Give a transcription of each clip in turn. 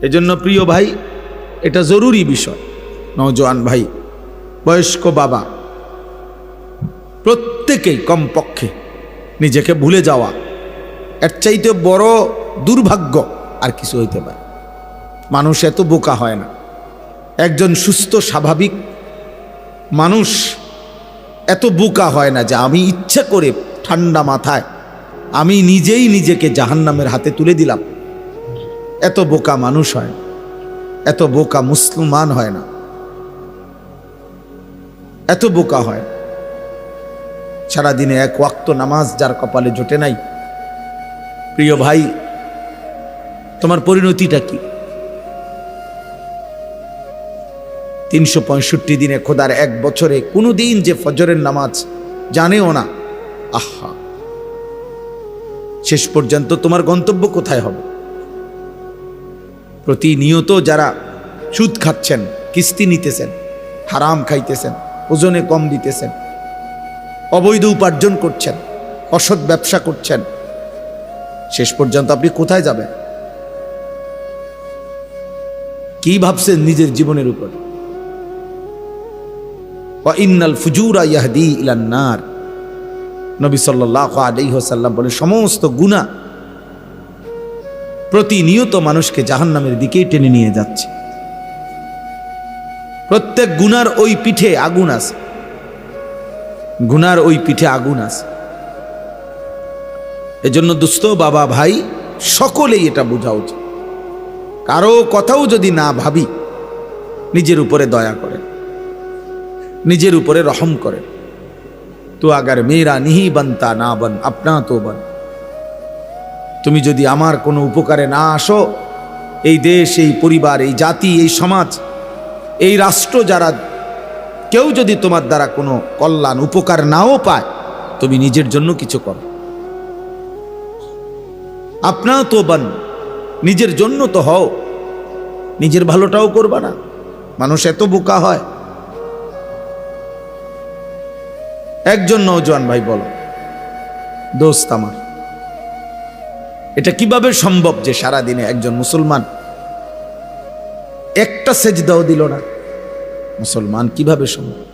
এজন্য প্রিয় ভাই, এটা জরুরি বিষয়। নওজোয়ান ভাই, বয়স্ক বাবা, প্রত্যেকেই কমপক্ষে নিজেকে ভুলে যাওয়া, এর চাইতে বড় দুর্ভাগ্য আর কিছু হইতে পারে। মানুষ এত বোকা হয় না। একজন সুস্থ স্বাভাবিক মানুষ এত বোকা হয় না যে আমি ইচ্ছা করে ঠান্ডা মাথায় আমি নিজেই নিজেকে জাহান্নামের হাতে তুলে দিলাম। এত বোকা মানুষ হয়, এত বোকা মুসলমান হয় না, এত বোকা হয়। সারাদিনে এক ওয়াক্ত নামাজ যার কপালে জোটে নাই, প্রিয় ভাই, তোমার পরিণতিটা কি? 365 দিনে, খোদার এক বছরে কোনো দিন যে ফজরের নামাজ জানেও না, আহা, শেষ পর্যন্ত তোমার গন্তব্য কোথায় হবে? প্রতিনিয়ত যারা সুদ খাচ্ছেন, কিস্তি নিতেছেন, হারাম খাইতেছেন, ওজনে কম দিতেছেন, অবৈধ উপার্জন করছেন, অসৎ ব্যবসা করছেন, শেষ পর্যন্ত আপনি কোথায় যাবেন? কি ভাবছেন নিজের জীবনের উপর? ওয়া ইন্নাল ফুজুরা ইয়াহদি ইলান নার, নবী সাল্লাল্লাহু আলাইহি ওয়াসাল্লাম বলেন, সমস্ত গুনাহ প্রতিনিয়ত মানুষকে জাহান্নামের দিকেই টেনে নিয়ে যাচ্ছে। প্রত্যেক গুনার ওই পিঠে আগুন আছে, গুনার ওই পিঠে আগুন আছে। এজন্য দোস্ত, বাবা, ভাই, সকলেই এটা বোঝা উচিত। কারো কথাও যদি না ভাবি, নিজের উপরে দয়া করেন, নিজের উপরে রহম করেন। তো আগার মেরা নিহি বানতা না বন আপনা তো বন, তুমি যদি আমার কোনো উপকারে না আসো, এই দেশ, এই পরিবার, এই জাতি, এই সমাজ, এই রাষ্ট্র, যারা কেউ যদি তোমার দ্বারা কোনো কল্যাণ উপকার নাও পায়, তুমি নিজের জন্য কিছু করো। আপনা তো বন, নিজের জন্য তো হও, নিজের ভালোটাও করবা না। মানুষ এত বোকা হয়। একজন নওজোয়ান ভাই বলো, দোস্ত আমার, এটা কিভাবে সম্ভব যে সারাদিনে একজন মুসলমান একটা সেজদাও দিল না? মুসলমান কিভাবে সম্ভব?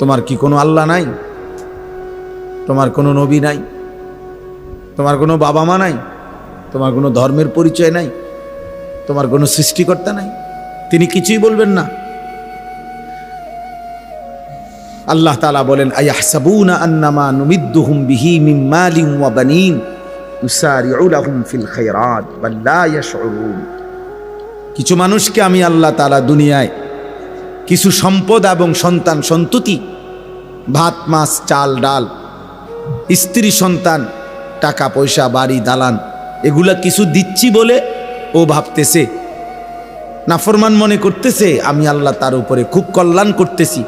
তোমার কি কোনো আল্লাহ নাই? তোমার কোনো নবী নাই? তোমার কোনো বাবা মা নাই? তোমার কোনো ধর্মের পরিচয় নাই? তোমার কোনো সৃষ্টিকর্তা নাই? তিনি কিছুই বলবেন না? আল্লাহ তাআলা বলেন, আয়াহসাবুনা আন্নামা নুমিদ্দুহুম বিহি মিন মালিন ওয়া বানিন ইউসারিউ লাহুম ফিল খায়রাত বাল লা ইয়াশউরুন। কিছু মানুষকে আমি আল্লাহ তাআলা দুনিয়ায় কিছু সম্পদ এবং সন্তান সন্ততি, ভাত মাছ চাল ডাল, স্ত্রী সন্তান, টাকা পয়সা, বাড়ি দালান, এগুলা কিছু দিচ্ছি বলে ও ভাবতেছে, নাফরমান মনে করতেছে আমি আল্লাহ তার উপরে খুব কল্যাণ করতেছি,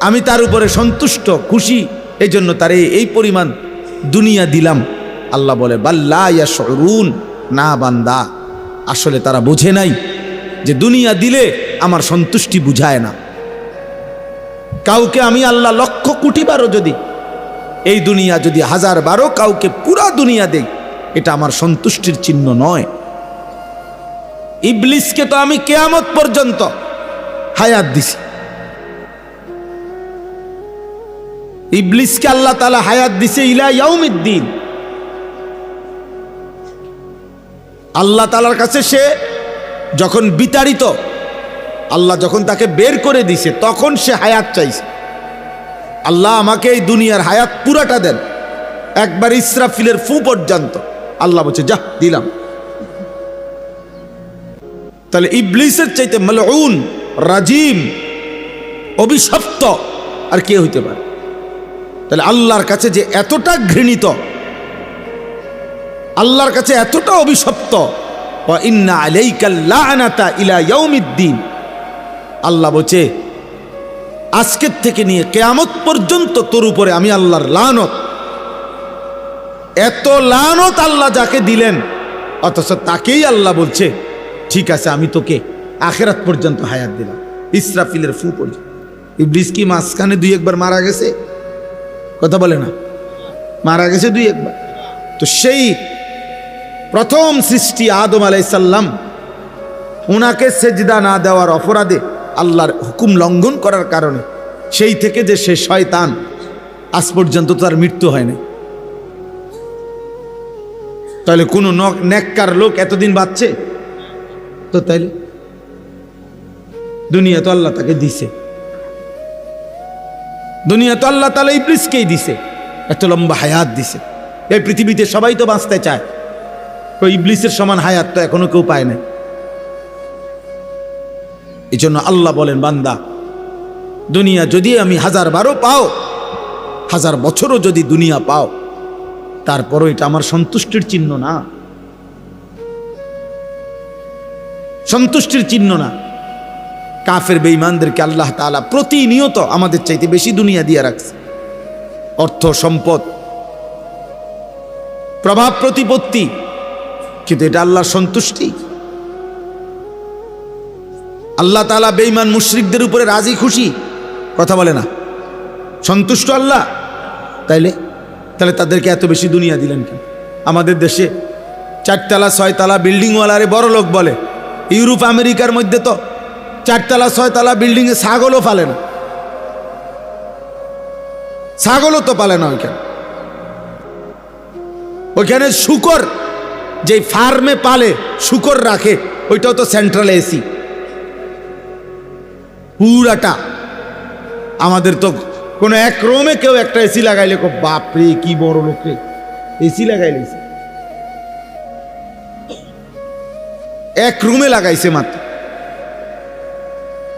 আমি তার উপরে সন্তুষ্ট, খুশি, এই জন্য তার এই পরিমাণ দুনিয়া দিলাম। আল্লাহ বলে, বাল লা ইয়াশউরুন, না বান্দা, আসলে তারা বোঝে নাই যে দুনিয়া দিলে আমার সন্তুষ্টি বুঝায় না। কাউকে আমি আল্লাহ লক্ষ কোটি বারও যদি এই দুনিয়া, যদি 1000 বারও কাউকে পুরা দুনিয়া দেই, এটা আমার সন্তুষ্টির চিহ্ন নয়। ইবলিসকে তো আমি কিয়ামত পর্যন্ত হায়াত দিছি। ইবলিসকে আল্লাহ তাআলা হায়াত দিছে ইলা ইয়াউমিদ্দিন। আল্লাহ তাআলার কাছে সে যখন বিতাড়িত, আল্লাহ যখন তাকে বের করে দিছে, তখন সে হায়াত চাইছে। আল্লাহ আমাকে এই দুনিয়ার হায়াত পুরাটা দেন, একবার ইসরাফিলের ফু পর্যন্ত। আল্লাহ বলছে, যা দিলাম। তাহলে ইবলিসের চাইতে মালউন, রাজিম, অভিশপ্ত আর কে হইতে পারে? তাহলে আল্লাহর কাছে যে এতটা ঘৃণিত, আল্লাহর কাছে এতটা অভিশপ্ত, ওয়া ইন্না আলাইকাল লা'নাতা ইলা ইয়াউমিদ্দিন। আল্লাহ বলছে, আজকের থেকে নিয়ে কিয়ামত পর্যন্ত তোর উপরে আমি আল্লাহর লানত। এত লানত আল্লাহ যাকে দিলেন, অথচ তাকেই আল্লাহ বলছে, ঠিক আছে আমি তোকে আখিরাত পর্যন্ত হায়াত দিলাম, ইসরাফিলের ফু পর্যন্ত। ইবলিস কি মাঝখানে 2-1 মারা গেছে? কথা বলে না, মারা গেছে 2-1 বার। তো সেই প্রথম সৃষ্টি আদম আলাইহিস সালাম, উনাকে সেজদা না দেওয়ার অপরাধে, আল্লাহর হুকুম লঙ্ঘন করার কারণে, সেই থেকে যে সে শয়তান, আজ পর্যন্ত তার মৃত্যু হয় না। তাহলে কোন নেককার লোক এতদিন বাঁচছে? তো তাইলে দুনিয়া তো আল্লাহ তাকে দিছে, দুনিয়া তো আল্লাহ তাআলা ইবলিসকেই দিছে, এত লম্বা হায়াত দিছে। এই পৃথিবীতে সবাই তো বাঁচতে চায়, তো ইবলিসের সমান হায়াত তো এখনো কেউ পায় না। এই জন্য আল্লাহ বলেন, বান্দা, দুনিয়া যদি আমি 1000 পাও, 1000 বছরও যদি দুনিয়া পাও, তারপরও এটা আমার সন্তুষ্টির চিহ্ন না, সন্তুষ্টির চিহ্ন না। কাফের বেঈমানদেরকে আল্লাহ তাআলা প্রতিনিয়ত আমাদের চাইতে বেশি দুনিয়া দিয়ে রাখছে, অর্থ সম্পদ, প্রভাব প্রতিপত্তি, কিন্তু এটা আল্লাহর সন্তুষ্টি? আল্লাহ তাআলা বেঈমান মুশরিকদের উপরে রাজি খুশি? কথা বলে না। সন্তুষ্ট আল্লাহ? তাহলে তাদেরকে এত বেশি দুনিয়া দিলেন কেন? আমাদের দেশে 4 তলা 6 তলা বিল্ডিংওয়ালারে বড় লোক বলে। ইউরোপ আমেরিকার মধ্যে তো 4 তলা 6 তলা বিল্ডিং এ ছাগলও পালে না, ছাগলও তো পালে না ওইখানে। ওইখানে শূকর, যে ফার্মে পালে শূকর রাখে, ওইটাও তো সেন্ট্রাল এসি পুরাটা। আমাদের তো কোনো এক রুমে কেউ একটা এসি লাগাইলে, বাপরে কি বড় লোকে এসি লাগাইলে, এক রুমে লাগাইছে মাত্র।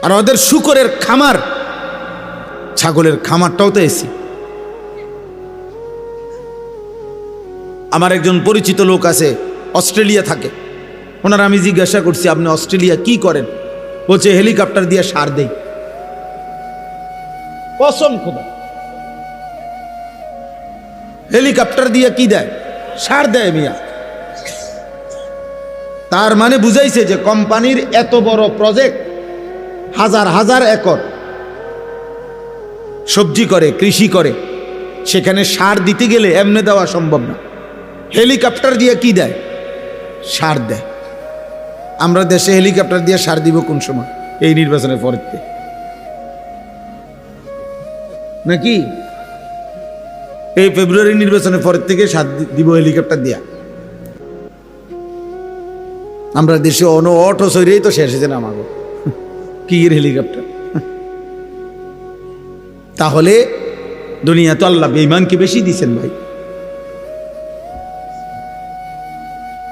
আর ওদের শূকরের খামার, ছাগলের খামারটাও তো এসি। আমার একজন পরিচিত লোক আছে, অস্ট্রেলিয়া থাকে। ওনার আমি জিজ্ঞাসা করছি, আপনি অস্ট্রেলিয়া কি করেন? বলছে হেলিকপ্টার দিয়ে সার দেই। কসম খোদা, হেলিকপ্টার দিয়ে কি দেয়? সার দেয় মিয়া। তার মানে বুঝাইছে যে কোম্পানির এত বড় প্রজেক্ট, 1000 একর সবজি করে, কৃষি করে, সেখানে সার দিতে গেলে এমনি দেওয়া সম্ভব না। হেলিকপ্টার দিয়ে কি দেয়? সার দেয়। আমরা দেশে হেলিকপ্টার দিয়ে সার দিব কোন সময়? এই নির্বাচনের পরের থেকে নাকি? এই ফেব্রুয়ারি নির্বাচনের পরের থেকে সার দিব হেলিকপ্টার দিয়া। আমরা দেশে অটো সইরেই তো শেষ হয়েছে না আমাকে, কি হেলিকপ্টার। তাহলে দুনিয়া তো আল্লাহ বেঈমানকে বেশি দিচ্ছেন ভাই।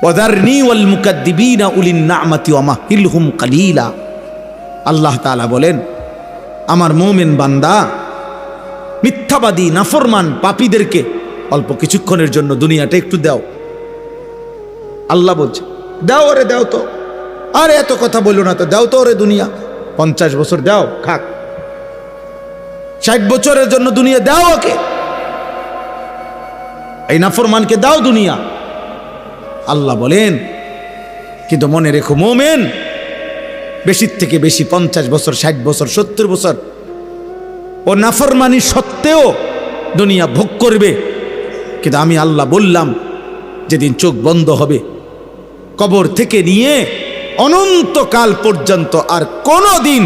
ওয়াদারনি ওয়াল মুকাদ্দিবিনা উলিন নি'মাতি ওয়া মাহিলহুম কালিলা। আল্লাহ তাআলা বলেন, আমার মুমিন বান্দা, মিথ্যাবাদী নাফরমান পাপীদেরকে অল্প কিছুক্ষণের জন্য দুনিয়াটা একটু দাও। আল্লাহ বলছে, দাও ওরে, দাও তো, আরে এত কথা বললো না তো, দাও তো ওরে দুনিয়া। 50 বছর দাও, খাক। 60 বছরের জন্য দুনিয়া দাও ওকে, এই নাফরমানকে দাও দুনিয়া। আল্লাহ বলেন, কিন্তু মনে রেখো মুমিন, বেশির থেকে বেশি 50 বছর, 60 বছর, 70 বছর ও নাফরমানি সত্ত্বেও দুনিয়া ভোগ করবে। কিন্তু আমি আল্লাহ বললাম, যেদিন চোখ বন্ধ হবে, কবর থেকে নিয়ে অনন্তকাল পর্যন্ত আর কোনো দিন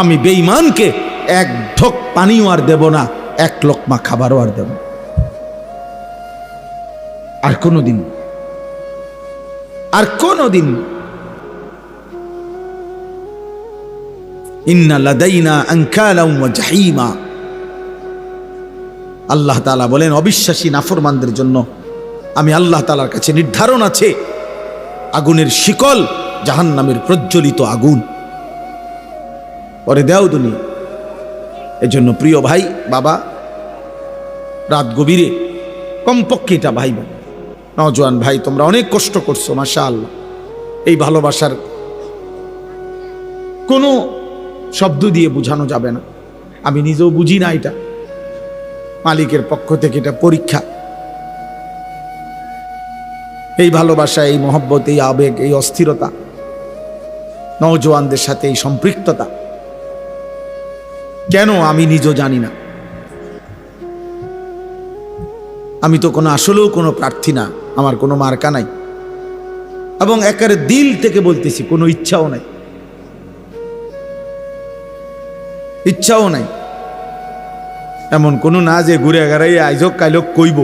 আমি বেঈমানকে এক ঢোক পানিও আর দেব না, এক লোকমা খাবারও আর দেব না, আর কোনো দিন, আর কোনো দিন। ইন্না লাদাইনা আনকালাম ওয়া জাহিমা। আল্লাহ তাআলা বলেন, অবিশ্বাসী নাফরমানদের জন্য আমি আল্লাহ তাআলার কাছে নির্ধারণ আছে আগুনের শিকল, জাহান্নামের প্রজ্বলিত আগুন। পরে দেও দুনিয়া। এজন্য প্রিয় ভাই, বাবা, রাত গভীরে কমপক্ষে এটা ভাইবা, নওজোয়ান ভাই, তোমরা অনেক কষ্ট করছো, মাশাআল্লাহ। এই ভালোবাসার কোনো শব্দ দিয়ে বোঝানো যাবে না। আমি নিজেও বুঝি না, এটা মালিকের পক্ষ থেকে এটা পরীক্ষা। এই ভালোবাসা, এই মহব্বত, এই আবেগ, এই অস্থিরতা, নওজোয়ানদের সাথে এই সম্পৃক্ততা, কেন আমি নিজেও জানি না। আমি তো কোনো আসলেও কোনো প্রার্থী না, আমার কোনো মার্কা নাই, এবং একেবারে দিল থেকে বলতেছি, কোনো ইচ্ছাও নাই, ইচ্ছাও নাই। এমন কোনো না যে ঘুরে ঘাড়াই আইজক কাইলক কইব,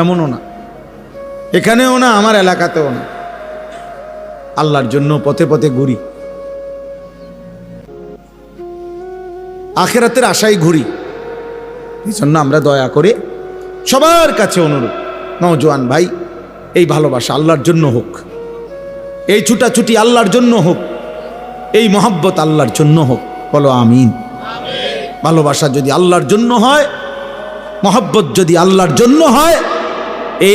এমনও না, এখানেও না, আমার এলাকাতেও না। আল্লাহর জন্য পথে পথে ঘুরি, আখিরাতের আশায় ঘুরি। এই জন্য আমরা দয়া করে সবার কাছে অনুরোধ, নওজোয়ান ভাই, এই ভালোবাসা আল্লাহর জন্য হোক, এই ছুটাছুটি আল্লাহর জন্য হোক, এই মহব্বত আল্লাহর জন্য হোক। বলো আমিন। ভালোবাসা যদি আল্লাহর জন্য হয়, মহব্বত যদি আল্লাহর জন্য হয়,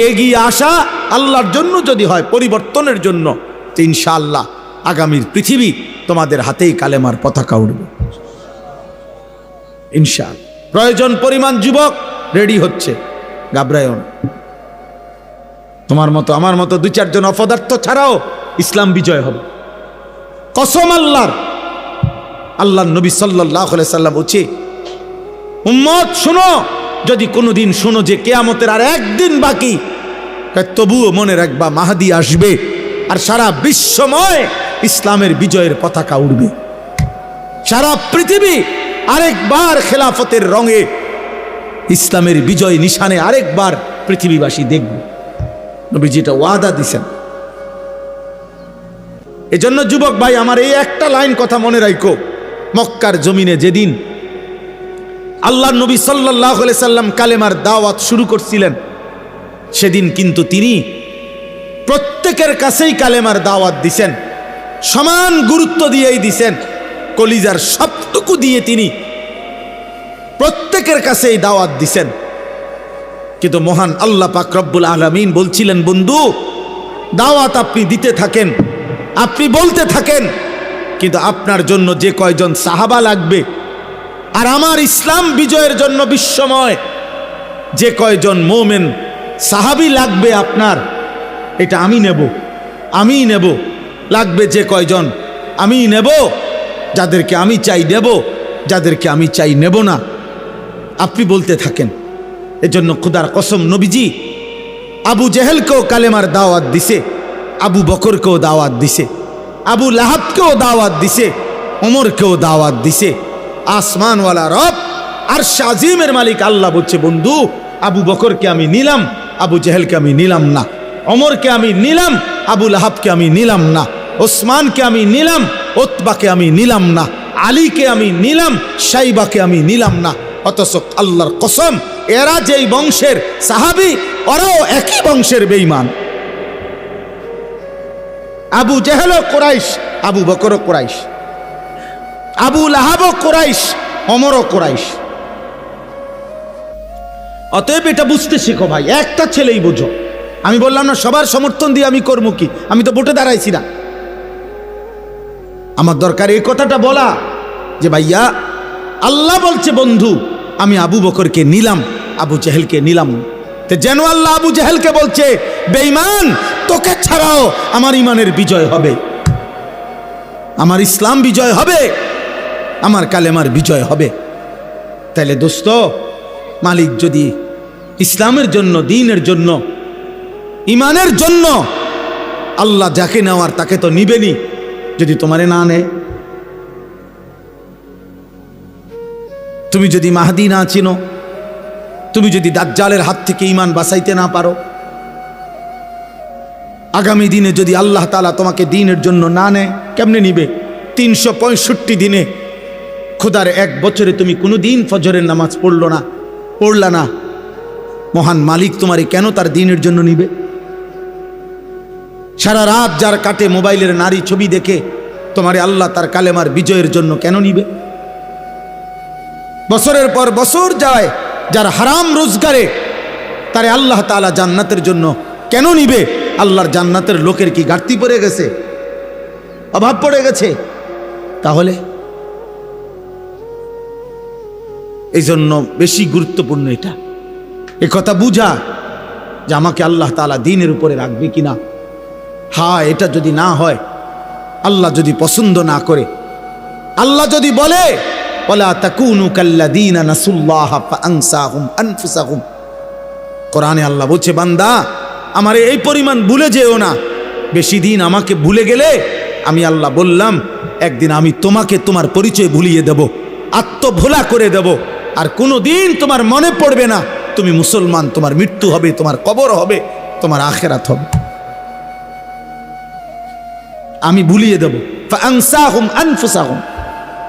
এগিয়ে আসা আল্লাহর জন্য যদি হয়, পরিবর্তনের জন্য, তো ইনশাআল্লাহ আগামীর পৃথিবী তোমাদের হাতেই কালেমার পতাকা উঠবে ইনশাআল্লাহ। প্রয়োজন পরিমাণ যুবক রেডি হচ্ছে, ঘাবড়ায়ও না। তোমার মতো আমার মতো দুই চারজন অপদার্থ ছাড়াও ইসলাম বিজয় হবে, কসম আল্লাহর। আল্লাহ নবী সাল্লাল্লাহু আলাইহি সাল্লাম বলছে, উম্মত শোনো, যদি কোনোদিন শোনো যে কিয়ামতের আর একদিন বাকি, তবুও মনে রাখবা মাহদী আসবে, আর সারা বিশ্বময় ইসলামের বিজয়ের পতাকা উড়বে। সারা পৃথিবী আরেকবার খেলাফতের রঙে ইসলামের বিজয় নিশানে আরেকবার পৃথিবীবাসী দেখবে। নবীজি এটা ওয়াদা দিছেন। এজন্য যুবক ভাই আমার, এই একটা লাইন কথা মনে রাখো, মক্কার জমিনে যেদিন আল্লাহ নবী সাল্লাল্লাহু আলাইহি সাল্লাম কালেমার দাওয়াত শুরু করছিলেন, সেদিন কিন্তু তিনি প্রত্যেকের কাছেই কালেমার দাওয়াত দিছেন, সমান গুরুত্ব দিয়েই দিছেন, কলিজার সবটুকু দিয়ে তিনি প্রত্যেকের কাছেই দাওয়াত দিছেন। কিন্তু মহান আল্লাহ পাক রব্বুল আলামিন বলছিলেন, বন্ধু দাওয়াত আপনি দিতে থাকেন, আপনি বলতে থাকেন, কিন্তু আপনার জন্য যে কয়জন সাহাবা লাগবে, আর আমার ইসলাম বিজয়ের জন্য বিশ্বময় যে কয়জন মোমেন সাহাবী লাগবে আপনার, এটা আমি নেব, আমি নেব। লাগবে যে কয়জন আমি নেব, যাদেরকে আমি চাই নেব, যাদেরকে আমি চাই নেব না। আপনি বলতে থাকেন। এজন্য খুদার কসম, নবীজি আবু জেহেলকেও কালেমার দাওয়াত দিছে, আবু বকরকেও দাওয়াত দিছে, আবু লাহাবকেও দাওয়াত দিছে, ওমরকেও দাওয়াত দিছে। আসমানওয়ালা রব আরশ আজিমের মালিক আল্লাহ বলছে, বন্ধু আবু বকরকে আমি নিলাম, আবু জেহেলকে আমি নিলাম না, ওমরকে আমি নিলাম, আবু লাহাবকে আমি নিলাম না, ওসমানকে আমি নিলাম, উতবাকে আমি নিলাম না, আলীকে আমি নিলাম, শাইবাকে আমি নিলাম না। অথচ আল্লাহর কসম, এরা যেই বংশের সাহাবী, ওরাও একই বংশের বেঈমান। আবু জেহেলও কুরাইশ, আবু বকরও কুরাইশ, আবু লাহাবও কুরাইশ, ওমরও কুরাইশ। অতএব এটা বুঝতে শেখো ভাই, একটা ছেলেই বুঝো। আমি বললাম না সবার সমর্থন দিয়ে আমি করবো কি, আমি তো ভোটে দাঁড়াইছি না। আমার দরকার এই কথাটা বলা যে ভাইয়া আল্লাহ বলছে, বন্ধু আমি আবু বকরকে নিলাম, আবু জেহেলকে নিলাম। তো যেন আল্লাহ আবু জেহেলকে বলছে, বেঈমান তোকে ছাড়াও আমার ইমানের বিজয় হবে, আমার ইসলাম বিজয় হবে, আমার কালেমার বিজয় হবে। তাইলে দোস্ত, মালিক যদি ইসলামের জন্য, দ্বীনের জন্য, ইমানের জন্য আল্লাহ যাকে নেওয়ার তাকে তো নিবেনি, যদি তোমারে না নেয়। তুমি যদি মাহদী না চিনো, তুমি যদি দাজ্জালের হাত থেকে ইমান বাঁচাইতে না পারো, আগামী দিনে যদি আল্লাহ তাআলা তোমাকে দ্বীনের জন্য না নেয়, কেমনে নিবে? 365 দিনে, খোদার এক বছরে তুমি কোনো দিন ফজরের নামাজ পড়লা না, মহান মালিক তোমারে কেন তার দ্বীনের জন্য নিবে? সারা রাত যার কাটে মোবাইলের নারী ছবি দেখে, তোমারে আল্লাহ তার কালেমার বিজয়ের জন্য কেন নিবে? বছরের পর বছর যায় যার হারাম রোজগারে, তারে আল্লাহ তাআলা জান্নাতের জন্য কেন নিবে? আল্লাহর জান্নাতের লোকের কি ঘাটতি পড়ে গেছে, অভাব পড়ে গেছে? তাহলে এই জন্য বেশি গুরুত্বপূর্ণ এটা, এ কথা বুঝা যে আমাকে আল্লাহ তাআলা দ্বীনের উপরে রাখবে কিনা। হ্যাঁ, এটা যদি না হয়, আল্লাহ যদি পছন্দ না করে, আল্লাহ যদি বলে ওয়ালা তাকুনু কাল্লাযীনা নাসুল্লাহা ফাআনসাহুম আনফুসাহুম, কোরআনে আল্লাহ বলছে, বান্দা আমারে এই পরিমাণ ভুলে যেও না বেশি দিন আমাকে ভুলে গেলে আমি আল্লাহ বললাম একদিন আমি তোমাকে তোমার পরিচয় ভুলিয়ে দেব, আত্মভোলা করে দেব, আর কোনো দিন তোমার মনে পড়বে না তুমি মুসলমান। তোমার মৃত্যু হবে, তোমার কবর হবে, তোমার আখিরাত হবে, আমি ভুলিয়ে দেব। ফাআনসাহুম আনফুসাহুম,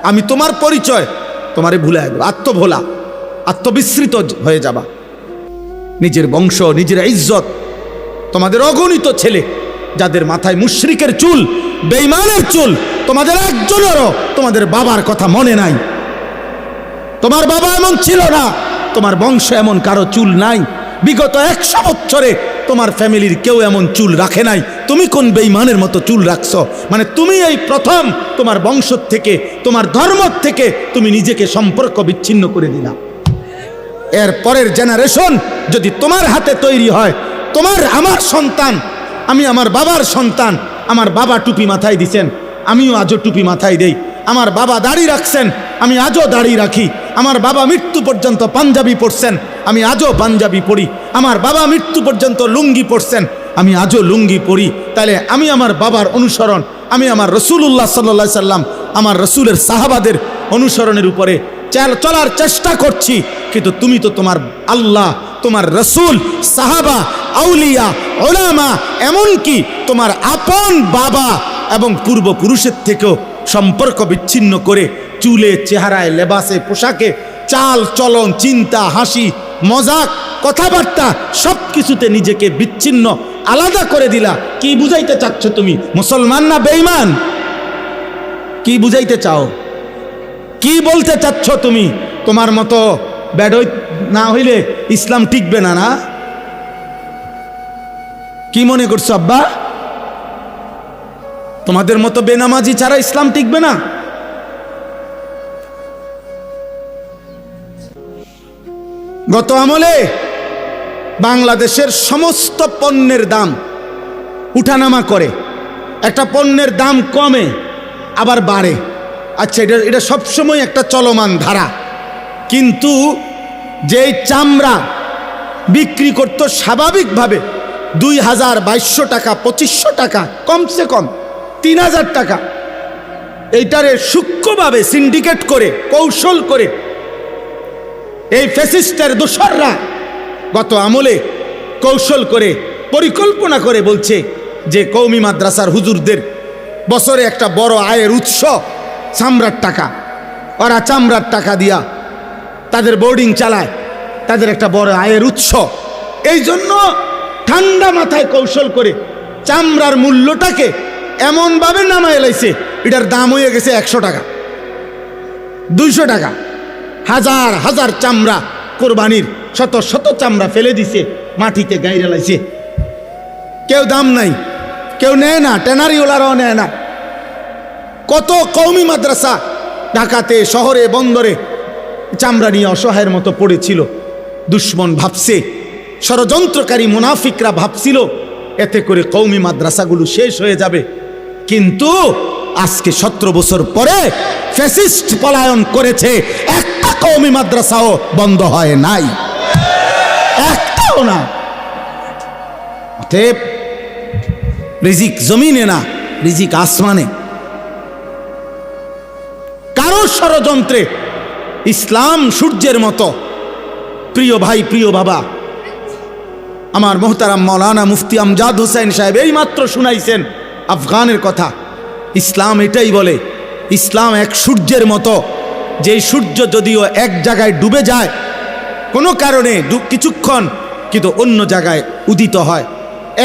আমি তোমার পরিচয় তোমারে ভুলিয়ে দেব। আত্মভোলা, আত্মবিস্মৃত হয়ে যাবা। নিজের বংশ, নিজের ইজ্জত, তোমাদের অগণিত ছেলে যাদের মাথায় মুশরিকের চুল, বেঈমানের চুল, তোমাদের একজনেরও তোমাদের বাবার কথা মনে নাই। তোমার বাবা এমন ছিল না, তোমার বংশ এমন কারো চুল নাই। বিগত 100 বছরে তোমার ফ্যামিলির কেউ এমন চুল রাখে নাই, তুমি কোন বেঈমানের মতো চুল রাখছো? মানে তুমি এই প্রথম তোমার বংশ থেকে, তোমার ধর্ম থেকে তুমি নিজেকে সম্পর্ক বিচ্ছিন্ন করে দিলা। এর পরের জেনারেশন যদি তোমার হাতে তৈরি হয়, তোমার আমার সন্তান, আমি আমার বাবার সন্তান, আমার বাবা টুপি মাথায় দিছেন, আমিও আজও টুপি মাথায় দেই। আমার বাবা দাড়ি রাখছেন, আমি আজও দাড়ি রাখি। আমার বাবা মৃত্যু পর্যন্ত পাঞ্জাবি পরছেন, আমি আজও পাঞ্জাবি পরি। আমার বাবা মৃত্যু পর্যন্ত লুঙ্গি পরছেন, আমি আজও লুঙ্গি পরি। তাহলে আমি আমার বাবার অনুসরণ, আমি আমার রাসূলুল্লাহ সাল্লাল্লাহু আলাইহি সাল্লাম, আমার রাসূলের সাহাবাদের অনুসরণের উপরে চলার চেষ্টা করছি। কিন্তু তুমি তো তোমার আল্লাহ, তোমার রাসূল, সাহাবা, আউলিয়া, উলামা, এমনকি তোমার আপন বাবা এবং পূর্বপুরুষের থেকেও সম্পর্ক বিচ্ছিন্ন করে চুলে, চেহারায়, লেবাসে, পোশাকে, চাল চলন, চিন্তা, হাসি, মজাক, কথাবার্তা সব কিছুতে নিজেকে বিচ্ছিন্ন, আলাদা করে দিলা। কি বুঝাইতে চাচ্ছ তুমি? মুসলমান না বেঈমান? কি বুঝাইতে চাও? কি বলতে চাচ্ছ তুমি? তোমার মতো বেডই না হইলে ইসলাম টিকবে না, না? কি মনে করছো আব্বা? তোমাদের মতো বেনামাজি ছাড়া ইসলাম টিকবে না? গত আমলে বাংলাদেশের সমস্ত পণ্যের দাম উঠানামা করে, একটা পণ্যের দাম কমে আবার বাড়ে। আচ্ছা, এটা সবসময় একটা চলমান ধারা। কিন্তু যেই চামড়া বিক্রি করত স্বাভাবিকভাবে 2022 টাকা, 2500 টাকা, কমসে কম 3000 টাকা, এইটারে সূক্ষ্মভাবে সিন্ডিকেট করে, কৌশল করে এই ফ্যাসিস্টের দোসররা গত আমলে কৌশল করে, পরিকল্পনা করে বলছে যে কওমি মাদ্রাসার হুজুরদের বছরে একটা বড় আয়ের উৎস চামড়ার টাকা। ওরা চামড়ার টাকা দিয়া তাদের বোর্ডিং চালায়, তাদের একটা বড় আয়ের উৎস। এই জন্য ঠান্ডা মাথায় কৌশল করে চামড়ার মূল্যটাকে এমনভাবে নামায় লাইছে, এটার দাম হয়ে গেছে 100 টাকা, 200 টাকা। হাজার হাজার চামড়া কোরবানির, শত শত চামড়া ফেলে দিছে, মাটিতে গাইরে লাইছে। কেউ দাম নাই, কেউ নেয় না, ট্যানারিওয়ালারাও নেয় না। কত কওমি মাদ্রাসা ঢাকাতে, শহরে, বন্দরে চামড়া নিয়ে অসহায়ের মতো পড়েছিল। দুশ্মন ভাবছে, ষড়যন্ত্রকারী মুনাফিকরা ভাবছিল এতে করে কওমি মাদ্রাসাগুলো শেষ হয়ে যাবে। কিন্তু আজকে 17 বছর পরে ফ্যাসিস্ট পলায়ন করেছে, একটা কওমি মাদ্রাসাও বন্ধ হয় নাই, একটাও না। অতএব রিজিক জমিনে না, রিজিক আসমানে। কারো ষড়যন্ত্রে ইসলাম সূর্যের মতো। প্রিয় ভাই, প্রিয় বাবা, আমার মোহতারাম মাওলানা মুফতি আমজাদ হোসেন সাহেব এই মাত্র শুনাইছেন আফগানের কথা। ইসলাম এটাই বলে, ইসলাম এক সূর্যের মতো, যেই সূর্য যদিও এক জায়গায় ডুবে যায় কোনো কারণে কিছুক্ষণ, কিন্তু অন্য জায়গায় উদিত হয়।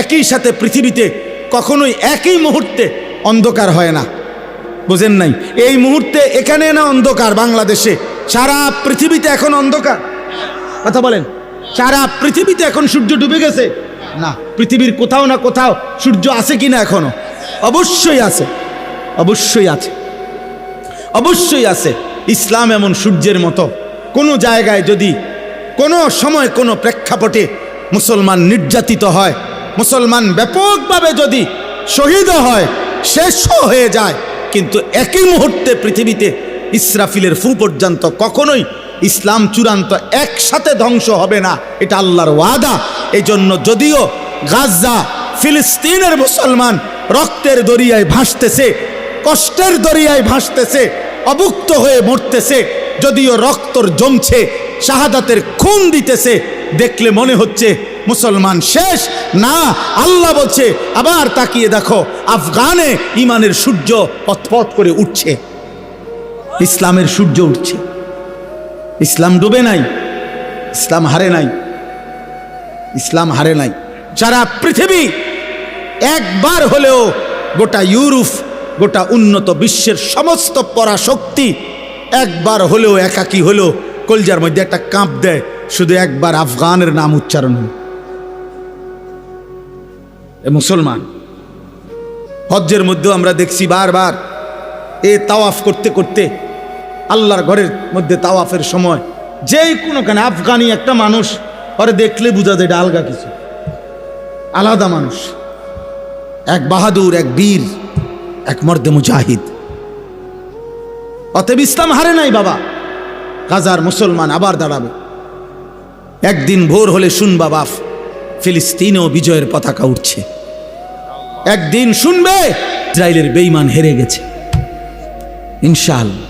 একই সাথে পৃথিবীতে কখনোই একই মুহূর্তে অন্ধকার হয় না, বুঝেন নাই? এই মুহূর্তে এখানে না অন্ধকার, বাংলাদেশে, সারা পৃথিবীতে এখন অন্ধকার। কথা বলেন, সারা পৃথিবীতে এখন সূর্য ডুবে গেছে না? পৃথিবীর কোথাও না কোথাও সূর্য আছে কিনা এখনো? অবশ্যই আছে, অবশ্যই আছে, অবশ্যই আছে। ইসলাম এমন সূর্যের মতো। কোনো জায়গায় যদি কোনো সময় কোনো প্রেক্ষাপটে মুসলমান নির্যাতিত হয়, মুসলমান ব্যাপকভাবে যদি শহীদ হয়, শেষও হয়ে যায়, কিন্তু একই মুহূর্তে পৃথিবীতে ইসরাফিলের ফু পর্যন্ত কখনোই ইসলাম চূড়ান্ত একসাথে ধ্বংস হবে না, এটা আল্লাহর ওয়াদা। এই জন্য যদিও গাজা, ফিলিস্তিনের মুসলমান রক্তের দরিয়ায় ভাসতেছে, কষ্টের দরিয়ায় ভাসতেছে, অভুক্ত হয়ে মরতেছে। যদিও রক্তর জমছে, শাহাদাতের খুন দিতেছে, দেখলে মনে হচ্ছে মুসলমান শেষ। না, আল্লাহ বলছে আবার তাকিয়ে দেখো, আফগানে ইমানের সূর্য পথপথ করে উঠছে, ইসলামের সূর্য উঠছে। ইসলাম ডুবে নাই, ইসলাম হারে নাই, ইসলাম হারে নাই। সারা পৃথিবী একবার হলেও, গোটা ইউরোপ, গোটা উন্নত বিশ্বের সমস্ত পরাশক্তি একবার হলেও, একাকী হলেও কলজার মধ্যে একটা কাঁপ দেয়, শুধু একবার আফগানের নাম উচ্চারণ হয়। এ মুসলমান। হজ্জের মধ্যেও আমরা দেখছি বারবার এ তাওয়াফ করতে করতে, আল্লাহর ঘরের মধ্যে তাওয়াফের সময় যেই কোনোখানে আফগানি একটা মানুষ, ওরে দেখলে বোঝা যায় এটা আলগা কিছু, আলাদা মানুষ, এক বাহাদুর, এক বীর, এক মর্দে মুজাহিদ। অতএব ইসলাম হারে নাই বাবা। গাজার মুসলমান আবার দাঁড়াবে। একদিন ভোর হলে শুনবা বাপ, ফিলিস্তিনেও বিজয়ের পতাকা উঠছে। একদিন শুনবে ইসরায়েলের বেঈমান হেরে গেছে। ইনশাআল্লাহ,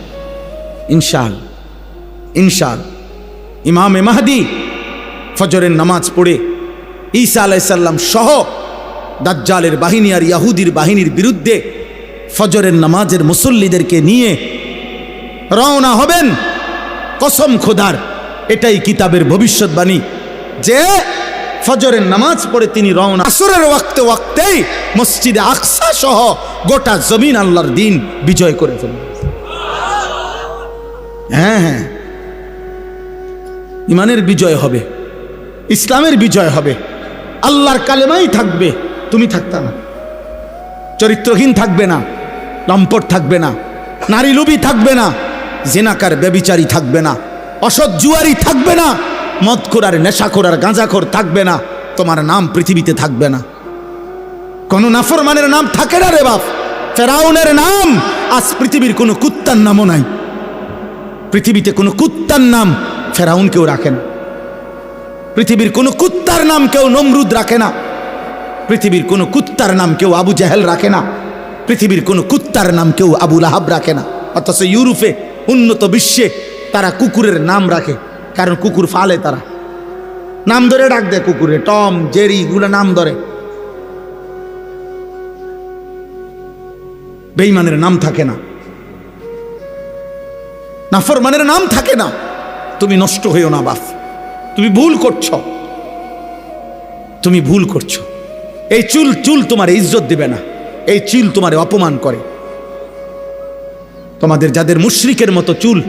ইনশাআল্লাহ, ইনশাআল্লাহ। ইমামে মাহদি ফজরের নামাজ পড়ে ঈসা আলাইহিস সালাম সহ দাজ্জালের বাহিনী আর ইয়াহুদির বাহিনীর বিরুদ্ধে ফজরের নামাজের মুসল্লিদেরকে নিয়ে রওনা হবেন। কসম খোদার, এটাই কিতাবের ভবিষ্যৎবাণী যে ফজরের নামাজ পড়ে তিনি রওনা। আসরের ওয়াক্তে ওয়াক্তেই মসজিদে আকসা সহ গোটা জমিন আল্লাহর দিন বিজয় করে ফেলবে। হ্যাঁ হ্যাঁ, ইমানের বিজয় হবে, ইসলামের বিজয় হবে, আল্লাহর কালেমাই থাকবে, তুমি থাকতা না। চরিত্রহীন থাকবে না, লম্পট থাকবে না, নারী লোভী থাকবে না, জিনাকার ব্যভিচারী থাকবে না, অসৎ জুয়ারি থাকবে না, মদখোর আর নেশাখোর আর গাঁজাখোর থাকবে না। তোমার নাম পৃথিবীতে থাকবে না। কোন নাফরমানের নাম থাকে না রে বাপ। ফেরাউনের নাম আজ পৃথিবীর কোনো কুত্তার নামও নাই। পৃথিবীতে কোনো কুত্তার নাম ফেরাউন কেউ রাখে না। পৃথিবীর কোনো কুত্তার নাম কেউ নমরুদ রাখে না। পৃথিবীর কোনো কুত্তার নাম কেউ আবু জাহেল রাখে না। পৃথিবীর কোনো কুত্তার নাম কেউ আবু লাহাব রাখে না। অথচ ইউরোপে, উন্নত বিশ্বে তারা কুকুরের নাম রাখে, কারণ কুকুর ফালে, তারা নাম ধরে ডাক দেয় কুকুরে, টম, জেরি, এগুলো নাম ধরে। বেঈমানের নাম থাকে না, নাফরমানের নাম থাকে না। তুমি নষ্ট হইও না বাপ, তুমি ভুল করছো, তুমি ভুল করছো। এই চুল তোমার ইজ্জত দিবে না, এই চুল তোমার অপমান করে। তোমাদের যাদের মুশরিকের মতো চুল,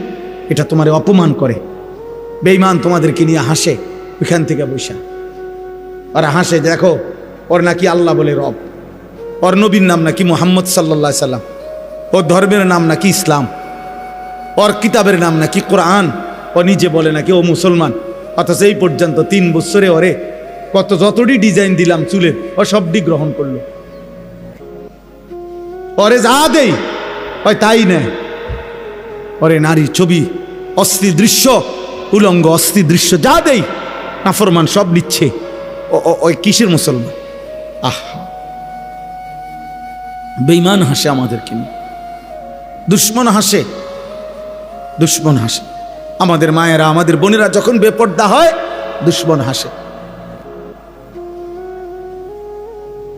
এটা তোমার অপমান করে। বেঈমান তোমাদেরকে নিয়ে হাসে ওইখান থেকে বৈশা, ওরা হাসে, দেখো ওর নাকি আল্লাহ বলে রব, ওর নবীর নাম নাকি মুহাম্মদ সাল্লাল্লাহু আলাইহি সাল্লাম, ওর ধর্মের নাম নাকি ইসলাম, ওর কিতাবের নাম নাকি কোরআন, ও নিজে বলে নাকি ও মুসলমান। অথচ এই পর্যন্ত 3 বছরে ওরে যতটি ডিজাইন দিলাম চুলের, ও সবটি গ্রহণ করলো। ওরে যা দেই ওই তাই নেয়। ওরে নারীর ছবি, অস্থির দৃশ্য, উলঙ্গ অস্থির দৃশ্য যা দেই, নাফরমান সব নিচ্ছে। ওই কিসের মুসলমান? আহা, বেঈমান হাসে আমাদেরকে নিয়ে, দুশ্মন হাসে, দুশ্মন হাসে। আমাদের মায়েরা, আমাদের বোনেরা যখন বেপর্দা হয়, দুশ্মন হাসে।